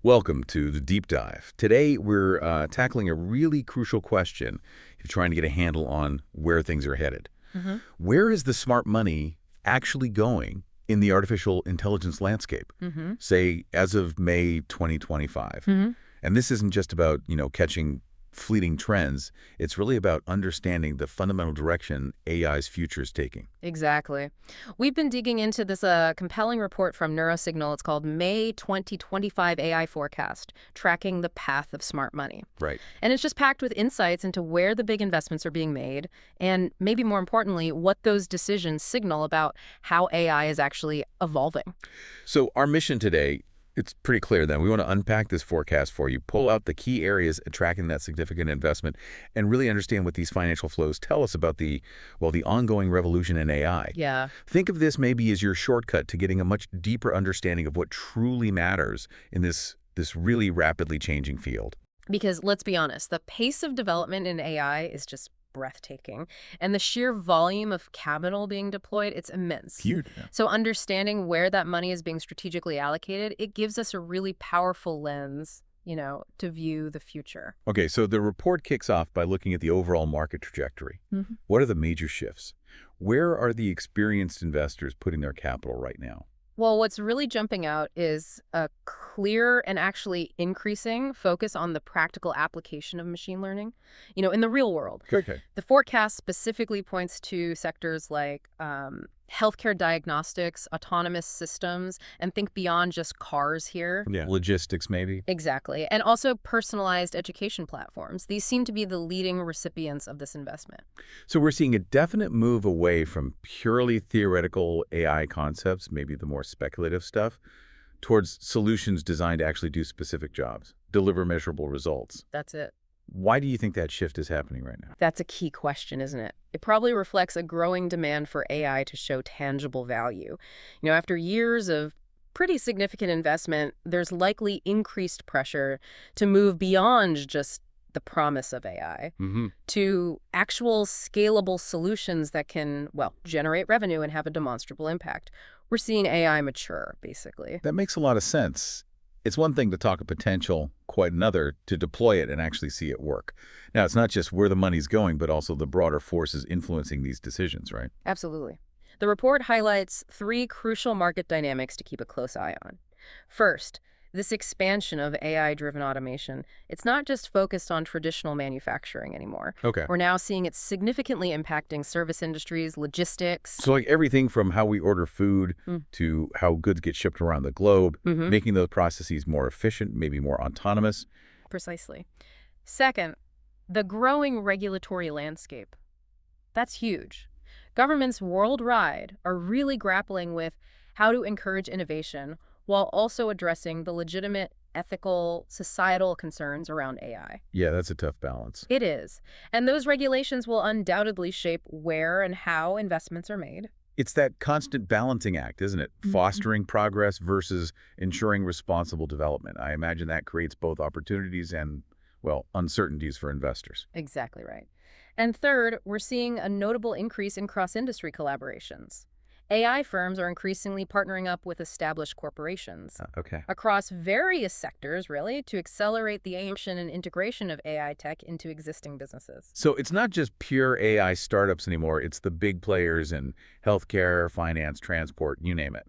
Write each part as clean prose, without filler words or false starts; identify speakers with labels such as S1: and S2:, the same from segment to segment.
S1: Welcome to the Deep Dive. Today, we're tackling a really crucial question if you're trying to get a handle on where things are headed.
S2: hmm
S1: Where is the smart money actually going in the artificial intelligence landscape,
S2: hmm
S1: say, as of May 2025?
S2: hmm
S1: And this isn't just about, catching fleeting trends. It's really about understanding the fundamental direction AI's future is taking.
S2: Exactly. We've been digging into this compelling report from Neurosignal. It's called May 2025 AI Forecast, Tracking the Path of Smart Money.
S1: Right.
S2: And it's just packed with insights into where the big investments are being made, and maybe more importantly, what those decisions signal about how AI is actually evolving.
S1: So our mission today, it's pretty clear then. We want to unpack this forecast for you, pull out the key areas attracting that significant investment, and really understand what these financial flows tell us about the ongoing revolution in AI.
S2: Yeah.
S1: Think of this maybe as your shortcut to getting a much deeper understanding of what truly matters in this really rapidly changing field.
S2: Because let's be honest, the pace of development in AI is just breathtaking. And the sheer volume of capital being deployed, it's immense.
S1: Huge. Yeah.
S2: So understanding where that money is being strategically allocated, it gives us a really powerful lens, to view the future.
S1: Okay, so the report kicks off by looking at the overall market trajectory. What are the major shifts? Where are the experienced investors putting their capital right now?
S2: Well, what's really jumping out is a clear and actually increasing focus on the practical application of machine learning, in the real world.
S1: Okay.
S2: The forecast specifically points to sectors like healthcare diagnostics, autonomous systems, and think beyond just cars here.
S1: Yeah. Logistics, maybe?
S2: Exactly. And also personalized education platforms. These seem to be the leading recipients of this investment.
S1: So we're seeing a definite move away from purely theoretical AI concepts, maybe the more speculative stuff, towards solutions designed to actually do specific jobs, deliver measurable results.
S2: That's it.
S1: Why do you think that shift is happening right now?
S2: That's a key question, isn't it? It probably reflects a growing demand for AI to show tangible value. After years of pretty significant investment, there's likely increased pressure to move beyond just the promise of AI to actual scalable solutions that can, generate revenue and have a demonstrable impact. We're seeing AI mature, basically.
S1: That makes a lot of sense. It's one thing to talk of potential, quite another to deploy it and actually see it work. Now, it's not just where the money's going, but also the broader forces influencing these decisions, right?
S2: Absolutely. The report highlights three crucial market dynamics to keep a close eye on. First, this expansion of AI-driven automation, it's not just focused on traditional manufacturing anymore.
S1: Okay.
S2: We're now seeing it significantly impacting service industries, logistics.
S1: So like everything from how we order food to how goods get shipped around the globe, making those processes more efficient, maybe more autonomous.
S2: Precisely. Second, the growing regulatory landscape. That's huge. Governments worldwide are really grappling with how to encourage innovation while also addressing the legitimate ethical, societal concerns around AI.
S1: Yeah, that's a tough balance.
S2: It is. And those regulations will undoubtedly shape where and how investments are made.
S1: It's that constant balancing act, isn't it? Fostering progress versus ensuring responsible development. I imagine that creates both opportunities and, uncertainties for investors.
S2: Exactly right. And third, we're seeing a notable increase in cross-industry collaborations. AI firms are increasingly partnering up with established corporations
S1: Okay.
S2: across various sectors, really, to accelerate the adoption and integration of AI tech into existing businesses.
S1: So it's not just pure AI startups anymore. It's the big players in healthcare, finance, transport, you name it.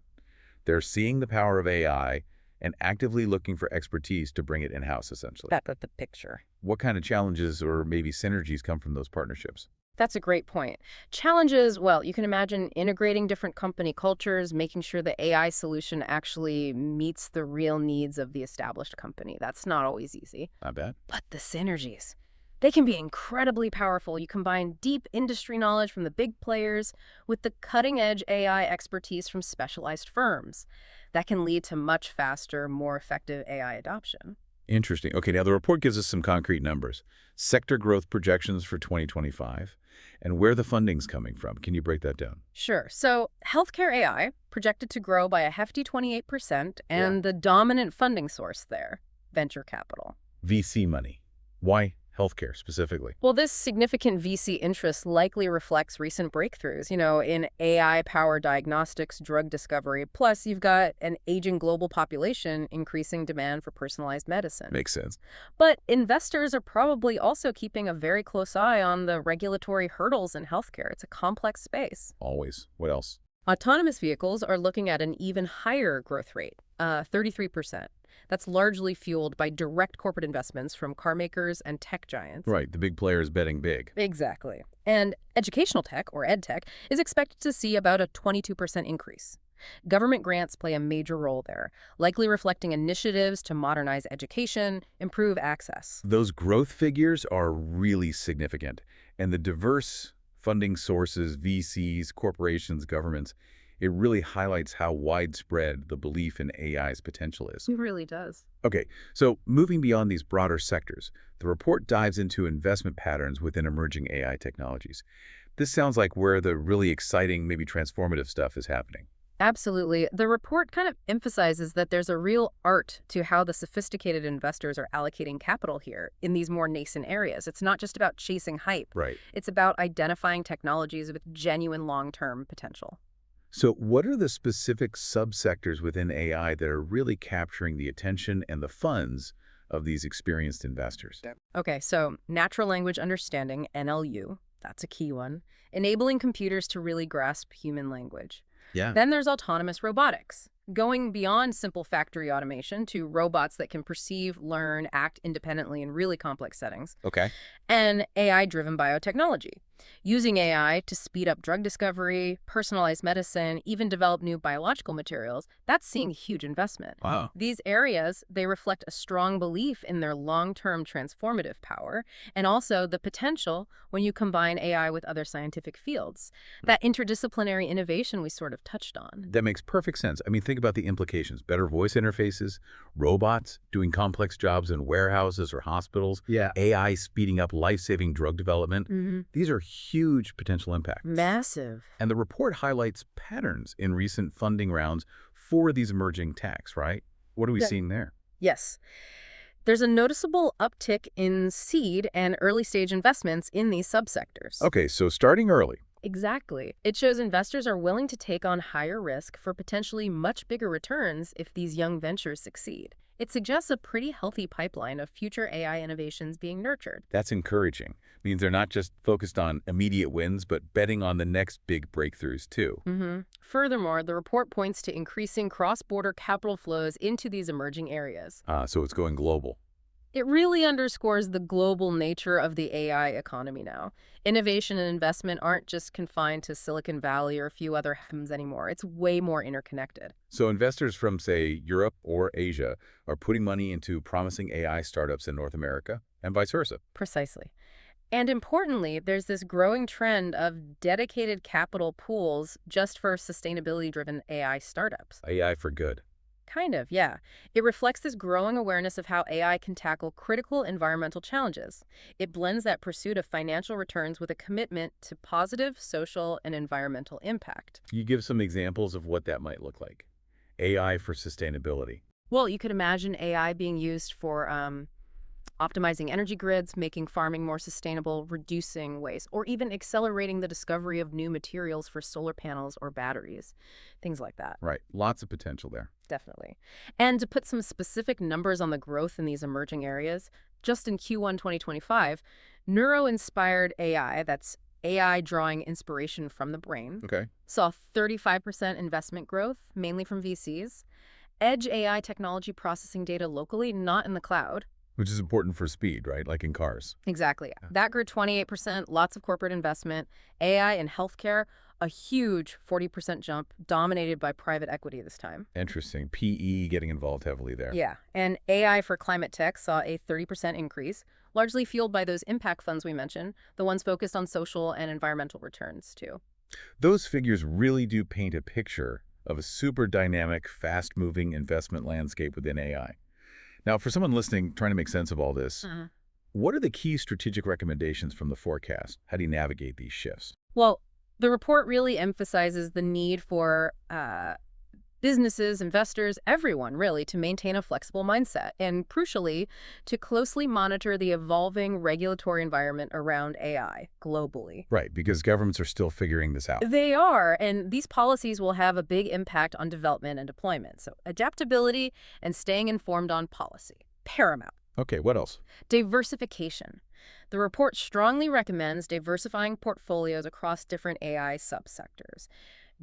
S1: They're seeing the power of AI and actively looking for expertise to bring it in-house, essentially.
S2: That's the picture.
S1: What kind of challenges or maybe synergies come from those partnerships?
S2: That's a great point. Challenges, you can imagine integrating different company cultures, making sure the AI solution actually meets the real needs of the established company. That's not always easy.
S1: Not bad.
S2: But the synergies, they can be incredibly powerful. You combine deep industry knowledge from the big players with the cutting-edge AI expertise from specialized firms. That can lead to much faster, more effective AI adoption.
S1: Interesting. Okay, now the report gives us some concrete numbers. Sector growth projections for 2025 and where the funding's coming from. Can you break that down?
S2: Sure. So healthcare AI projected to grow by a hefty 28%, and the dominant funding source there, venture capital.
S1: VC money. Why Healthcare specifically.
S2: Well, this significant VC interest likely reflects recent breakthroughs, in AI-powered diagnostics, drug discovery. Plus, you've got an aging global population, increasing demand for personalized medicine.
S1: Makes sense.
S2: But investors are probably also keeping a very close eye on the regulatory hurdles in healthcare. It's a complex space.
S1: Always. What else?
S2: Autonomous vehicles are looking at an even higher growth rate, 33%. That's largely fueled by direct corporate investments from car makers and tech giants.
S1: Right, the big players betting big.
S2: Exactly. And educational tech, or ed tech, is expected to see about a 22% increase. Government grants play a major role there, likely reflecting initiatives to modernize education, improve access.
S1: Those growth figures are really significant. And the diverse funding sources, VCs, corporations, governments, it really highlights how widespread the belief in AI's potential is.
S2: It really does.
S1: Okay, so moving beyond these broader sectors, the report dives into investment patterns within emerging AI technologies. This sounds like where the really exciting, maybe transformative stuff is happening.
S2: Absolutely. The report kind of emphasizes that there's a real art to how the sophisticated investors are allocating capital here in these more nascent areas. It's not just about chasing hype.
S1: Right.
S2: It's about identifying technologies with genuine long-term potential.
S1: So what are the specific subsectors within AI that are really capturing the attention and the funds of these experienced investors?
S2: Okay, so natural language understanding, NLU, that's a key one, enabling computers to really grasp human language.
S1: Yeah.
S2: Then there's autonomous robotics, going beyond simple factory automation to robots that can perceive, learn, act independently in really complex settings.
S1: Okay.
S2: And AI-driven biotechnology, using AI to speed up drug discovery, personalize medicine, even develop new biological materials. That's seeing huge investment.
S1: Wow.
S2: These areas, they reflect a strong belief in their long-term transformative power and also the potential when you combine AI with other scientific fields. That interdisciplinary innovation we sort of touched on.
S1: That makes perfect sense. I mean, think about the implications. Better voice interfaces, robots doing complex jobs in warehouses or hospitals,
S3: Yeah.
S1: AI speeding up life-saving drug development. These are huge potential impacts.
S2: Massive.
S1: And the report highlights patterns in recent funding rounds for these emerging techs, right? What are we
S2: Yeah.
S1: seeing there?
S2: Yes. There's a noticeable uptick in seed and early-stage investments in these subsectors.
S1: Okay, so starting early.
S2: Exactly. It shows investors are willing to take on higher risk for potentially much bigger returns if these young ventures succeed. It suggests a pretty healthy pipeline of future AI innovations being nurtured.
S1: That's encouraging. Means they're not just focused on immediate wins, but betting on the next big breakthroughs too.
S2: Furthermore, the report points to increasing cross-border capital flows into these emerging areas.
S1: So it's going global.
S2: It really underscores the global nature of the AI economy now. Innovation and investment aren't just confined to Silicon Valley or a few other hubs anymore. It's way more interconnected.
S1: So investors from, say, Europe or Asia are putting money into promising AI startups in North America and vice versa.
S2: Precisely. And importantly, there's this growing trend of dedicated capital pools just for sustainability-driven AI startups.
S1: AI for good.
S2: Kind of, yeah. It reflects this growing awareness of how AI can tackle critical environmental challenges. It blends that pursuit of financial returns with a commitment to positive social and environmental impact.
S1: You give some examples of what that might look like. AI for sustainability.
S2: Well, you could imagine AI being used for optimizing energy grids, making farming more sustainable, reducing waste, or even accelerating the discovery of new materials for solar panels or batteries. Things like that.
S1: Right. Lots of potential there.
S2: Definitely. And to put some specific numbers on the growth in these emerging areas, just in Q1 2025, Neuro-inspired AI, that's AI drawing inspiration from the brain,
S1: Okay.
S2: saw 35% investment growth, mainly from VCs. Edge AI technology processing data locally, not in the cloud.
S1: Which is important for speed, right? Like in cars.
S2: Exactly. That grew 28%, lots of corporate investment. AI in healthcare, a huge 40% jump, dominated by private equity this time.
S1: Interesting. PE getting involved heavily there.
S2: Yeah, and AI for climate tech saw a 30% increase, largely fueled by those impact funds we mentioned, the ones focused on social and environmental returns, too.
S1: Those figures really do paint a picture of a super dynamic, fast-moving investment landscape within AI. Now, for someone listening, trying to make sense of all this, what are the key strategic recommendations from the forecast? How do you navigate these shifts?
S2: Well, the report really emphasizes the need for businesses, investors, everyone really, to maintain a flexible mindset, and crucially, to closely monitor the evolving regulatory environment around AI globally.
S1: Right, because governments are still figuring this out.
S2: They are, and these policies will have a big impact on development and deployment. So adaptability and staying informed on policy. Paramount.
S1: Okay, what else?
S2: Diversification. The report strongly recommends diversifying portfolios across different AI subsectors.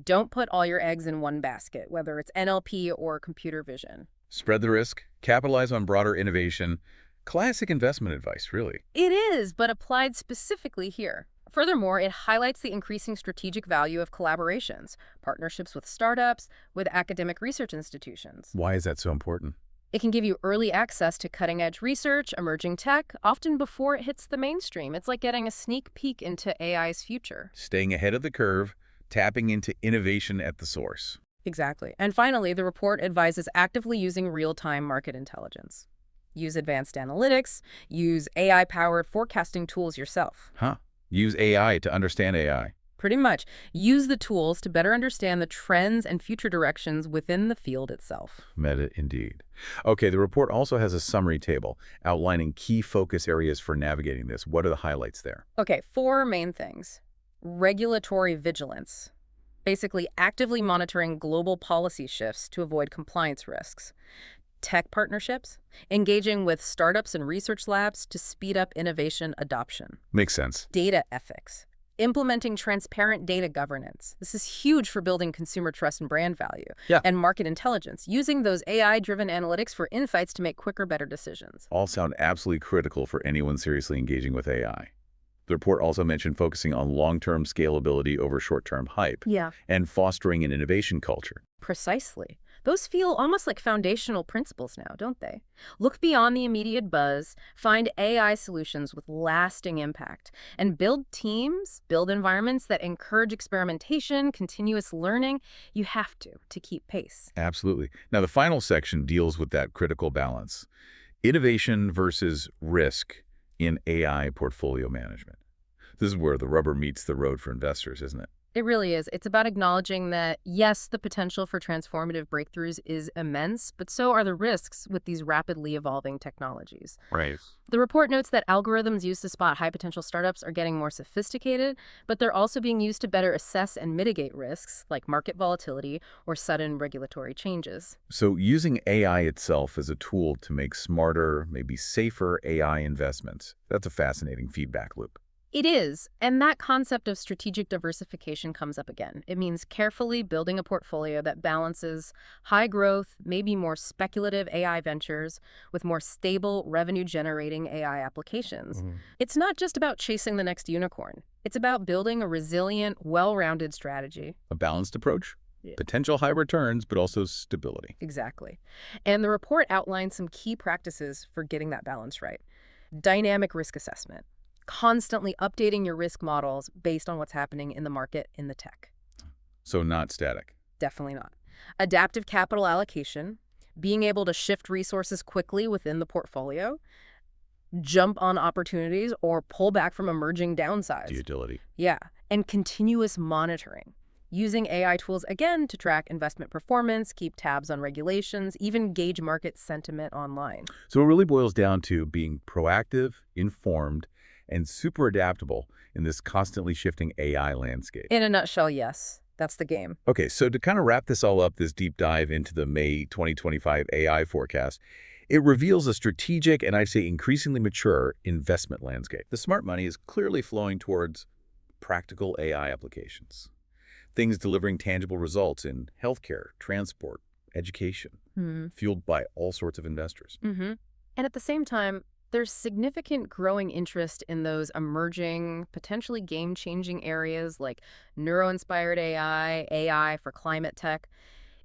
S2: Don't put all your eggs in one basket, whether it's NLP or computer vision.
S1: Spread the risk, capitalize on broader innovation. Classic investment advice, really.
S2: It is, but applied specifically here. Furthermore, it highlights the increasing strategic value of collaborations, partnerships with startups, with academic research institutions.
S1: Why is that so important?
S2: It can give you early access to cutting-edge research, emerging tech, often before it hits the mainstream. It's like getting a sneak peek into AI's future.
S1: Staying ahead of the curve, tapping into innovation at the source.
S2: Exactly. And finally, the report advises actively using real-time market intelligence. Use advanced analytics, use AI-powered forecasting tools yourself.
S1: Huh. Use AI to understand AI.
S2: Pretty much. Use the tools to better understand the trends and future directions within the field itself.
S1: Meta indeed. Okay, the report also has a summary table outlining key focus areas for navigating this. What are the highlights there?
S2: Okay, 4 main things. Regulatory vigilance. Basically, actively monitoring global policy shifts to avoid compliance risks. Tech partnerships. Engaging with startups and research labs to speed up innovation adoption.
S1: Makes sense.
S2: Data ethics. Implementing transparent data governance. This is huge for building consumer trust and brand value.
S1: Yeah.
S2: And market intelligence, using those AI-driven analytics for insights to make quicker, better decisions.
S1: All sound absolutely critical for anyone seriously engaging with AI. The report also mentioned focusing on long-term scalability over short-term hype.
S2: Yeah.
S1: And fostering an innovation culture.
S2: Precisely. Those feel almost like foundational principles now, don't they? Look beyond the immediate buzz, find AI solutions with lasting impact, and build teams, build environments that encourage experimentation, continuous learning. You have to keep pace.
S1: Absolutely. Now, the final section deals with that critical balance. Innovation versus risk in AI portfolio management. This is where the rubber meets the road for investors, isn't it?
S2: It really is. It's about acknowledging that, yes, the potential for transformative breakthroughs is immense, but so are the risks with these rapidly evolving technologies.
S1: Right.
S2: The report notes that algorithms used to spot high-potential startups are getting more sophisticated, but they're also being used to better assess and mitigate risks, like market volatility or sudden regulatory changes.
S1: So using AI itself as a tool to make smarter, maybe safer AI investments, that's a fascinating feedback loop.
S2: It is, and that concept of strategic diversification comes up again. It means carefully building a portfolio that balances high growth, maybe more speculative AI ventures with more stable, revenue-generating AI applications. It's not just about chasing the next unicorn. It's about building a resilient, well-rounded strategy.
S1: A balanced approach?
S2: Yeah.
S1: Potential high returns, but also stability.
S2: Exactly. And the report outlines some key practices for getting that balance right. Dynamic risk assessment. Constantly updating your risk models based on what's happening in the market, in the tech.
S1: So not static.
S2: Definitely not. Adaptive capital allocation, being able to shift resources quickly within the portfolio, jump on opportunities or pull back from emerging downsides.
S1: Utility.
S2: Yeah, and continuous monitoring. Using AI tools, again, to track investment performance, keep tabs on regulations, even gauge market sentiment online.
S1: So it really boils down to being proactive, informed, and super adaptable in this constantly shifting AI landscape.
S2: In a nutshell, yes. That's the game.
S1: Okay, so to kind of wrap this all up, this deep dive into the May 2025 AI forecast, it reveals a strategic and I'd say increasingly mature investment landscape. The smart money is clearly flowing towards practical AI applications. Things delivering tangible results in healthcare, transport, education, fueled by all sorts of investors.
S2: And at the same time, there's significant growing interest in those emerging, potentially game-changing areas like neuro-inspired AI, AI for climate tech.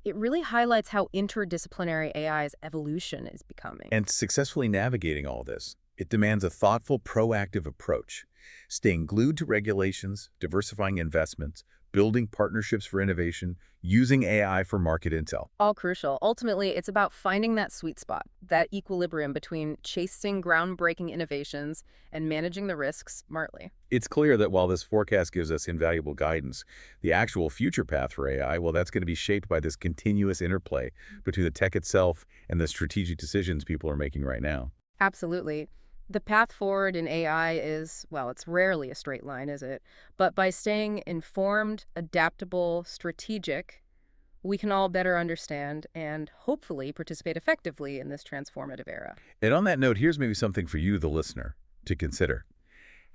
S2: It really highlights how interdisciplinary AI's evolution is becoming.
S1: And successfully navigating all this, It demands a thoughtful, proactive approach, staying glued to regulations, diversifying investments, building partnerships for innovation, using AI for market intel.
S2: All crucial. Ultimately, it's about finding that sweet spot, that equilibrium between chasing groundbreaking innovations and managing the risks smartly.
S1: It's clear that while this forecast gives us invaluable guidance, the actual future path for AI, well, that's going to be shaped by this continuous interplay between the tech itself and the strategic decisions people are making right now.
S2: Absolutely. The path forward in AI is, well, it's rarely a straight line, is it? But by staying informed, adaptable, strategic, we can all better understand and hopefully participate effectively in this transformative era.
S1: And on that note, here's maybe something for you, the listener, to consider.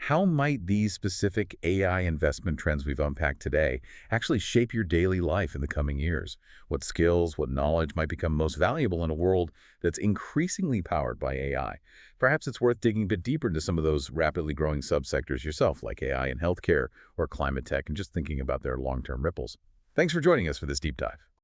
S1: How might these specific AI investment trends we've unpacked today actually shape your daily life in the coming years? What skills, what knowledge might become most valuable in a world that's increasingly powered by AI? Perhaps it's worth digging a bit deeper into some of those rapidly growing subsectors yourself, like AI in healthcare or climate tech, and just thinking about their long-term ripples. Thanks for joining us for this deep dive.